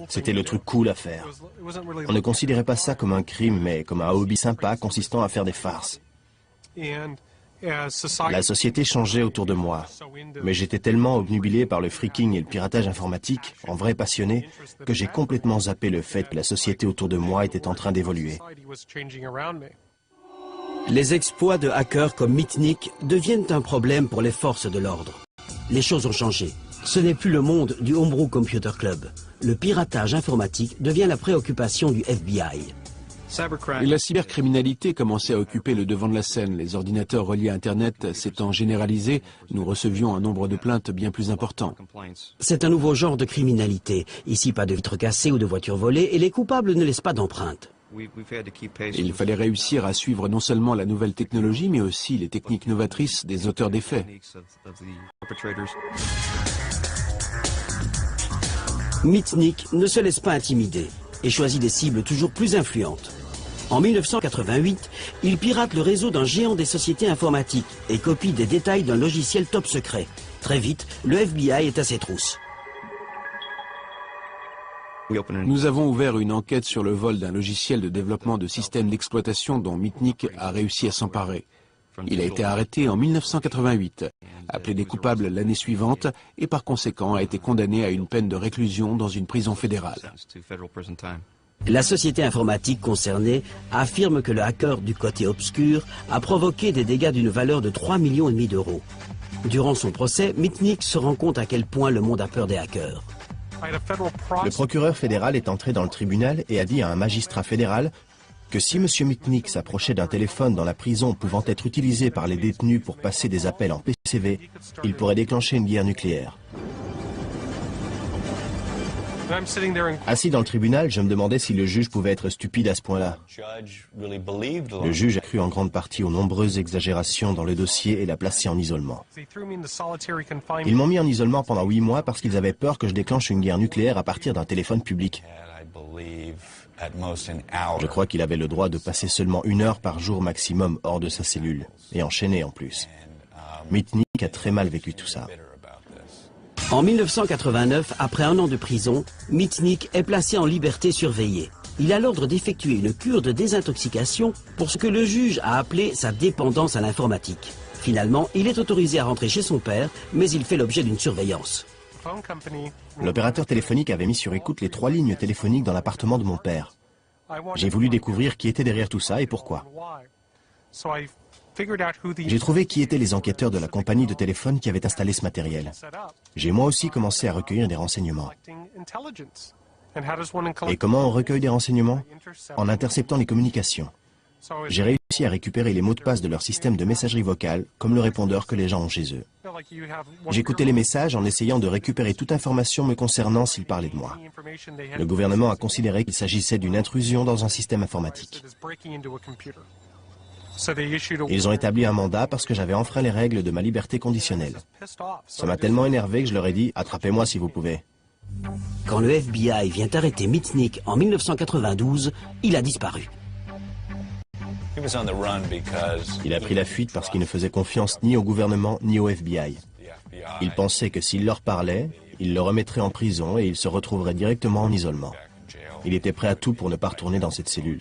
Speaker 3: C'était le truc cool à faire. On ne considérait pas ça comme un crime, mais comme un hobby sympa consistant à faire des farces. La société changeait autour de moi, mais j'étais tellement obnubilé par le freaking et le piratage informatique, en vrai passionné, que j'ai complètement zappé le fait que la société autour de moi était en train d'évoluer.
Speaker 1: Les exploits de hackers comme Mitnick deviennent un problème pour les forces de l'ordre. Les choses ont changé. Ce n'est plus le monde du Homebrew Computer Club. Le piratage informatique devient la préoccupation du FBI.
Speaker 5: Et la cybercriminalité commençait à occuper le devant de la scène. Les ordinateurs reliés à Internet s'étant généralisés, nous recevions un nombre de plaintes bien plus important.
Speaker 1: C'est un nouveau genre de criminalité. Ici, pas de vitres cassées ou de voitures volées et les coupables ne laissent pas d'empreintes.
Speaker 5: Il fallait réussir à suivre non seulement la nouvelle technologie, mais aussi les techniques novatrices des auteurs des faits.
Speaker 1: Mitnick ne se laisse pas intimider et choisit des cibles toujours plus influentes. En 1988, il pirate le réseau d'un géant des sociétés informatiques et copie des détails d'un logiciel top secret. Très vite, le FBI est à ses trousses.
Speaker 5: Nous avons ouvert une enquête sur le vol d'un logiciel de développement de systèmes d'exploitation dont Mitnick a réussi à s'emparer. Il a été arrêté en 1988, appelé des coupables l'année suivante et par conséquent a été condamné à une peine de réclusion dans une prison fédérale.
Speaker 1: La société informatique concernée affirme que le hacker du côté obscur a provoqué des dégâts d'une valeur de 3,5 millions d'euros. Durant son procès, Mitnick se rend compte à quel point le monde a peur des hackers.
Speaker 3: Le procureur fédéral est entré dans le tribunal et a dit à un magistrat fédéral que si M. Mitnick s'approchait d'un téléphone dans la prison pouvant être utilisé par les détenus pour passer des appels en PCV, il pourrait déclencher une guerre nucléaire. Assis dans le tribunal, je me demandais si le juge pouvait être stupide à ce point-là. Le juge a cru en grande partie aux nombreuses exagérations dans le dossier et l'a placé en isolement. Ils m'ont mis en isolement pendant 8 mois parce qu'ils avaient peur que je déclenche une guerre nucléaire à partir d'un téléphone public. Je crois qu'il avait le droit de passer seulement 1 heure par jour maximum hors de sa cellule, et enchaîné en plus. Mitnick a très mal vécu tout ça.
Speaker 1: En 1989, après 1 an de prison, Mitnick est placé en liberté surveillée. il a l'ordre d'effectuer une cure de désintoxication pour ce que le juge a appelé sa dépendance à l'informatique. Finalement, il est autorisé à rentrer chez son père, mais il fait l'objet d'une surveillance.
Speaker 3: L'opérateur téléphonique avait mis sur écoute les 3 lignes téléphoniques dans l'appartement de mon père. J'ai voulu découvrir qui était derrière tout ça et pourquoi. J'ai trouvé qui étaient les enquêteurs de la compagnie de téléphone qui avait installé ce matériel. J'ai moi aussi commencé à recueillir des renseignements. Et comment on recueille des renseignements? En interceptant les communications. J'ai réussi à récupérer les mots de passe de leur système de messagerie vocale, comme le répondeur que les gens ont chez eux. J'écoutais les messages en essayant de récupérer toute information me concernant s'ils parlaient de moi. Le gouvernement a considéré qu'il s'agissait d'une intrusion dans un système informatique. Ils ont établi un mandat parce que j'avais enfreint les règles de ma liberté conditionnelle. Ça m'a tellement énervé que je leur ai dit « Attrapez-moi si vous pouvez ».
Speaker 1: Quand le FBI vient arrêter Mitnick en 1992, il a disparu.
Speaker 3: Il a pris la fuite parce qu'il ne faisait confiance ni au gouvernement ni au FBI. Il pensait que s'il leur parlait, il le remettrait en prison et il se retrouverait directement en isolement. Il était prêt à tout pour ne pas retourner dans cette cellule.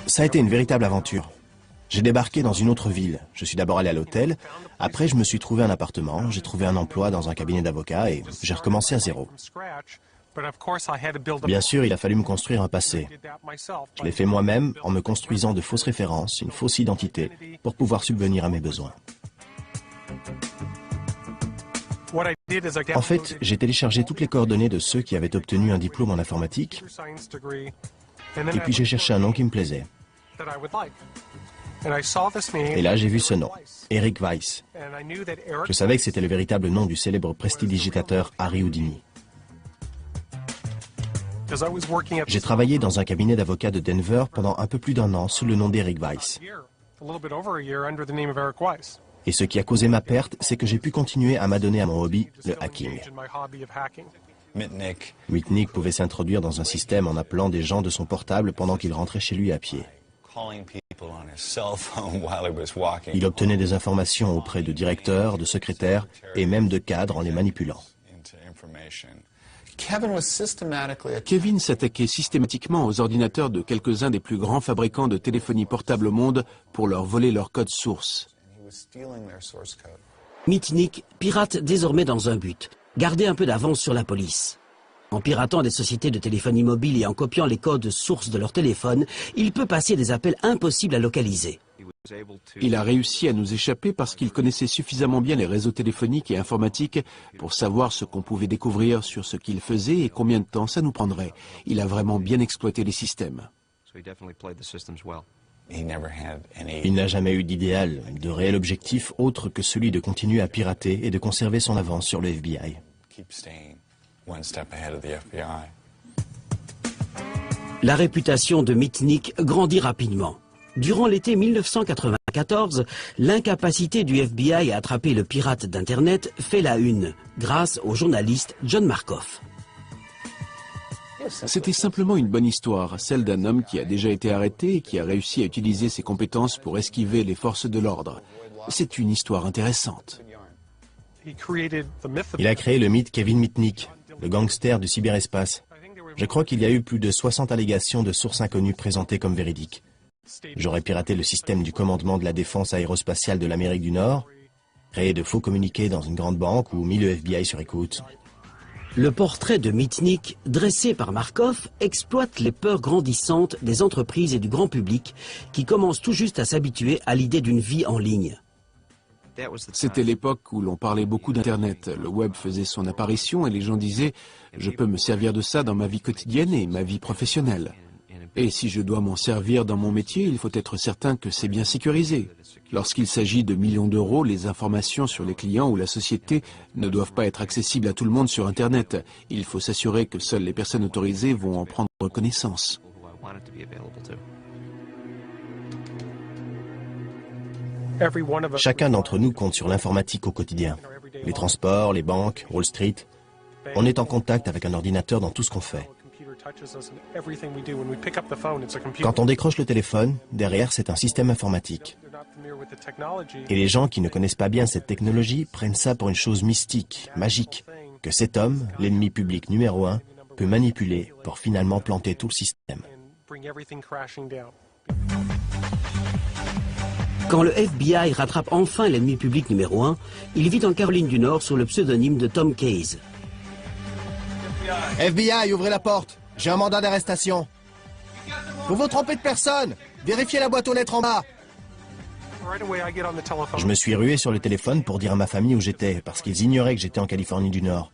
Speaker 3: Ça a été une véritable aventure. J'ai débarqué dans une autre ville. Je suis d'abord allé à l'hôtel. Après, je me suis trouvé un appartement. J'ai trouvé un emploi dans un cabinet d'avocats et j'ai recommencé à zéro. Bien sûr, il a fallu me construire un passé. Je l'ai fait moi-même en me construisant de fausses références, une fausse identité, pour pouvoir subvenir à mes besoins. En fait, j'ai téléchargé toutes les coordonnées de ceux qui avaient obtenu un diplôme en informatique, et puis j'ai cherché un nom qui me plaisait. Et là, j'ai vu ce nom, Eric Weiss. Je savais que c'était le véritable nom du célèbre prestidigitateur Harry Houdini. J'ai travaillé dans un cabinet d'avocats de Denver pendant un peu plus d'1 an sous le nom d'Eric Weiss. Et ce qui a causé ma perte, c'est que j'ai pu continuer à m'adonner à mon hobby, le hacking. Mitnick pouvait s'introduire dans un système en appelant des gens de son portable pendant qu'il rentrait chez lui à pied. Il obtenait des informations auprès de directeurs, de secrétaires et même de cadres en les manipulant.
Speaker 5: Kevin s'attaquait systématiquement aux ordinateurs de quelques-uns des plus grands fabricants de téléphonie portable au monde pour leur voler leur code source.
Speaker 1: Mitnick pirate désormais dans un but, garder un peu d'avance sur la police. En piratant des sociétés de téléphonie mobile et en copiant les codes sources de leur téléphone, il peut passer des appels impossibles à localiser.
Speaker 5: Il a réussi à nous échapper parce qu'il connaissait suffisamment bien les réseaux téléphoniques et informatiques pour savoir ce qu'on pouvait découvrir sur ce qu'il faisait et combien de temps ça nous prendrait. Il a vraiment bien exploité les systèmes.
Speaker 3: Il n'a jamais eu d'idéal, de réel objectif autre que celui de continuer à pirater et de conserver son avance sur le FBI.
Speaker 1: La réputation de Mitnick grandit rapidement. Durant l'été 1994, l'incapacité du FBI à attraper le pirate d'Internet fait la une, grâce au journaliste John Markoff.
Speaker 5: C'était simplement une bonne histoire, celle d'un homme qui a déjà été arrêté et qui a réussi à utiliser ses compétences pour esquiver les forces de l'ordre. C'est une histoire intéressante.
Speaker 3: Il a créé le mythe Kevin Mitnick, le gangster du cyberespace. Je crois qu'il y a eu plus de 60 allégations de sources inconnues présentées comme véridiques. J'aurais piraté le système du commandement de la défense aérospatiale de l'Amérique du Nord, créé de faux communiqués dans une grande banque ou mis le FBI sur écoute.
Speaker 1: Le portrait de Mitnick, dressé par Markoff, exploite les peurs grandissantes des entreprises et du grand public qui commencent tout juste à s'habituer à l'idée d'une vie en ligne.
Speaker 5: C'était l'époque où l'on parlait beaucoup d'Internet. Le web faisait son apparition et les gens disaient « je peux me servir de ça dans ma vie quotidienne et ma vie professionnelle ». Et si je dois m'en servir dans mon métier, il faut être certain que c'est bien sécurisé. Lorsqu'il s'agit de millions d'euros, les informations sur les clients ou la société ne doivent pas être accessibles à tout le monde sur Internet. Il faut s'assurer que seules les personnes autorisées vont en prendre connaissance.
Speaker 3: Chacun d'entre nous compte sur l'informatique au quotidien. Les transports, les banques, Wall Street. On est en contact avec un ordinateur dans tout ce qu'on fait. Quand on décroche le téléphone, derrière c'est un système informatique. Et les gens qui ne connaissent pas bien cette technologie prennent ça pour une chose mystique, magique, que cet homme, l'ennemi public numéro 1, peut manipuler pour finalement planter tout le système.
Speaker 1: Quand le FBI rattrape enfin l'ennemi public numéro 1, il vit en Caroline du Nord sous le pseudonyme de Tom Case.
Speaker 3: FBI, ouvrez la porte. J'ai un mandat d'arrestation. Vous vous trompez de personne. Vérifiez la boîte aux lettres en bas. Je me suis rué sur le téléphone pour dire à ma famille où j'étais, parce qu'ils ignoraient que j'étais en Californie du Nord.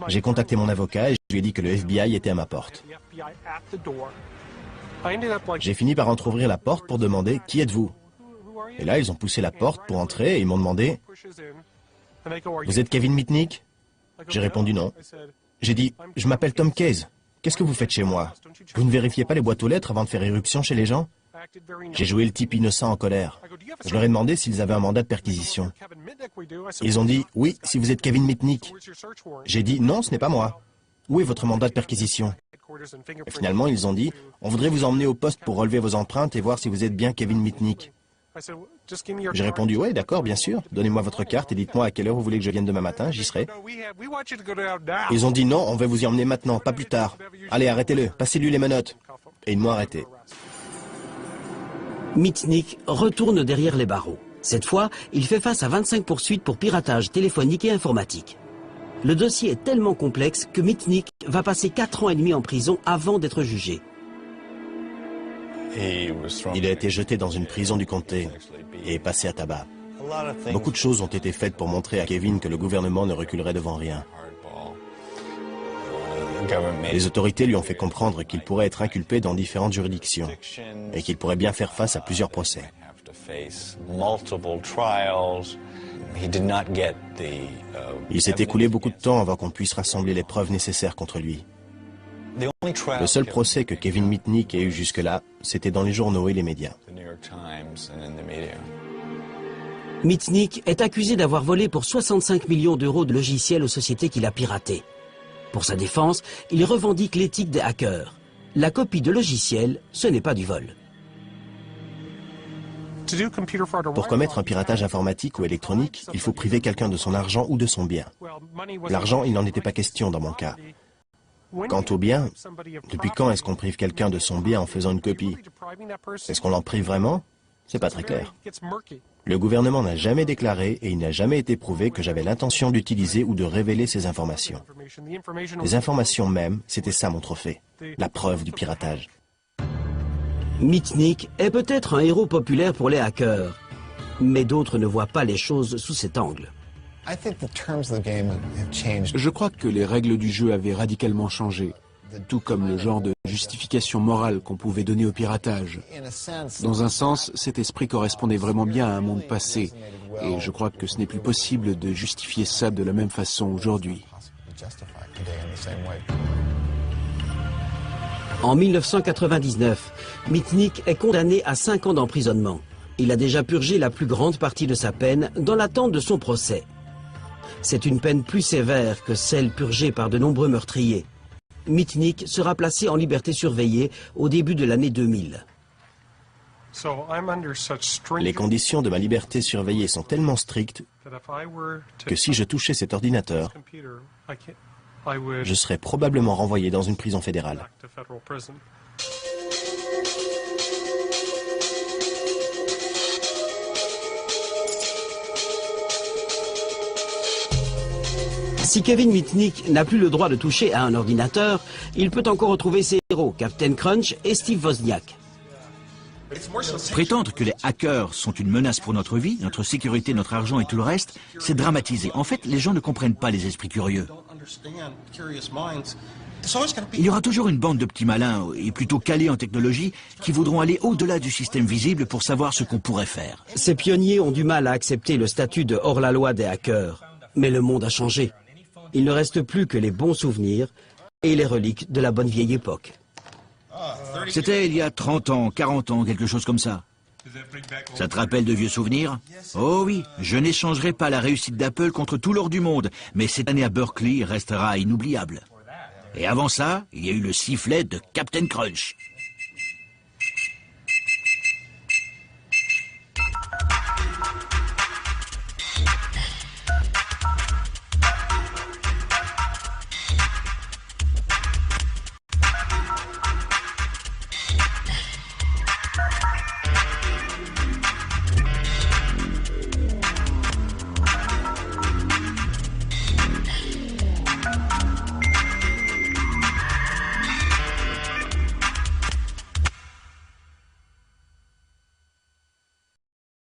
Speaker 3: J'ai contacté mon avocat et je lui ai dit que le FBI était à ma porte. J'ai fini par entrouvrir la porte pour demander « Qui êtes-vous » Et là, ils ont poussé la porte pour entrer et ils m'ont demandé « Vous êtes Kevin Mitnick ?» J'ai répondu non. J'ai dit « Je m'appelle Tom Case. Qu'est-ce que vous faites chez moi? Vous ne vérifiez pas les boîtes aux lettres avant de faire irruption chez les gens ?» J'ai joué le type innocent en colère. Je leur ai demandé s'ils avaient un mandat de perquisition. Ils ont dit « Oui, si vous êtes Kevin Mitnick. » J'ai dit « Non, ce n'est pas moi. Où est votre mandat de perquisition ?» Et finalement, ils ont dit « On voudrait vous emmener au poste pour relever vos empreintes et voir si vous êtes bien Kevin Mitnick. » J'ai répondu « Oui, d'accord, bien sûr. Donnez-moi votre carte et dites-moi à quelle heure vous voulez que je vienne demain matin, j'y serai. » Ils ont dit « Non, on va vous y emmener maintenant, pas plus tard. Allez, arrêtez-le, passez-lui les menottes. » Et ils m'ont arrêté.
Speaker 1: Mitnick retourne derrière les barreaux. Cette fois, il fait face à 25 poursuites pour piratage téléphonique et informatique. Le dossier est tellement complexe que Mitnick va passer 4 ans et demi en prison avant d'être jugé.
Speaker 3: Il a été jeté dans une prison du comté et passé à tabac. Beaucoup de choses ont été faites pour montrer à Kevin que le gouvernement ne reculerait devant rien. Les autorités lui ont fait comprendre qu'il pourrait être inculpé dans différentes juridictions et qu'il pourrait bien faire face à plusieurs procès. Il s'est écoulé beaucoup de temps avant qu'on puisse rassembler les preuves nécessaires contre lui. Le seul procès que Kevin Mitnick ait eu jusque-là, c'était dans les journaux et les médias.
Speaker 1: Mitnick est accusé d'avoir volé pour 65 millions d'euros de logiciels aux sociétés qu'il a piratées. Pour sa défense, il revendique l'éthique des hackers. La copie de logiciel, ce n'est pas du vol.
Speaker 3: Pour commettre un piratage informatique ou électronique, il faut priver quelqu'un de son argent ou de son bien. L'argent, il n'en était pas question dans mon cas. Quant au bien, depuis quand est-ce qu'on prive quelqu'un de son bien en faisant une copie? Est-ce qu'on l'en prive vraiment? C'est pas très clair. Le gouvernement n'a jamais déclaré et il n'a jamais été prouvé que j'avais l'intention d'utiliser ou de révéler ces informations. Les informations même, c'était ça mon trophée, la preuve du piratage.
Speaker 1: Mitnick est peut-être un héros populaire pour les hackers, mais d'autres ne voient pas les choses sous cet angle.
Speaker 5: Je crois que les règles du jeu avaient radicalement changé, tout comme le genre de justification morale qu'on pouvait donner au piratage. Dans un sens, cet esprit correspondait vraiment bien à un monde passé, et je crois que ce n'est plus possible de justifier ça de la même façon aujourd'hui.
Speaker 1: En 1999, Mitnick est condamné à 5 ans d'emprisonnement. Il a déjà purgé la plus grande partie de sa peine dans l'attente de son procès. C'est une peine plus sévère que celle purgée par de nombreux meurtriers. Mitnick sera placé en liberté surveillée au début de l'année 2000.
Speaker 3: Les conditions de ma liberté surveillée sont tellement strictes que si je touchais cet ordinateur, je serais probablement renvoyé dans une prison fédérale.
Speaker 1: Si Kevin Mitnick n'a plus le droit de toucher à un ordinateur, il peut encore retrouver ses héros, Captain Crunch et Steve Wozniak.
Speaker 2: Prétendre que les hackers sont une menace pour notre vie, notre sécurité, notre argent et tout le reste, c'est dramatisé. En fait, les gens ne comprennent pas les esprits curieux. Il y aura toujours une bande de petits malins, et plutôt calés en technologie, qui voudront aller au-delà du système visible pour savoir ce qu'on pourrait faire.
Speaker 1: Ces pionniers ont du mal à accepter le statut de hors-la-loi des hackers. Mais le monde a changé. Il ne reste plus que les bons souvenirs et les reliques de la bonne vieille époque.
Speaker 2: C'était il y a 30 ans, 40 ans, quelque chose comme ça. Ça te rappelle de vieux souvenirs? Oh oui, je n'échangerai pas la réussite d'Apple contre tout l'or du monde, mais cette année à Berkeley restera inoubliable. Et avant ça, il y a eu le sifflet de Captain Crunch.